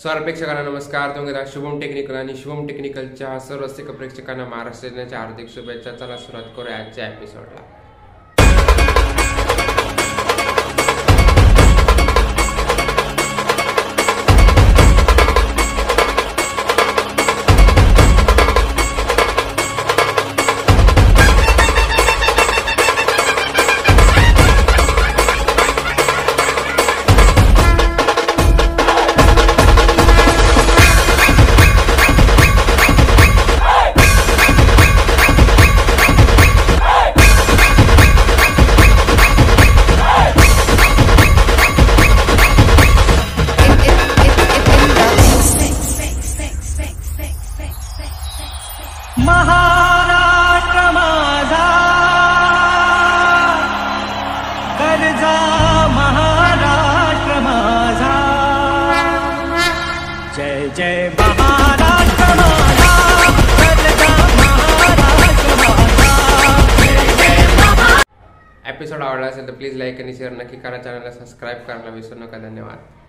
सर्व प्रेक्षकांना नमस्कार. तुम्ही शुभम टेक्निकल आणि शुभम टेक्निकलच्या सर्व रसिक प्रेक्षकांना महाराष्ट्र दिनाच्या हार्दिक शुभेच्छा. चला सुरुवात करूया आजच्या एपिसोडला. महाराष्ट्र माझा कर्जा, महाराष्ट्र माझा, जय जय महाराष्ट्र माझा कर्जा, महाराष्ट्र माझा, जय जय महाराष्ट्र. एपिसोड आवडला असेल तर प्लीज लाईक आणि शेअर नक्की करा. चॅनलला सबस्क्राईब करायला विसरू नका. धन्यवाद.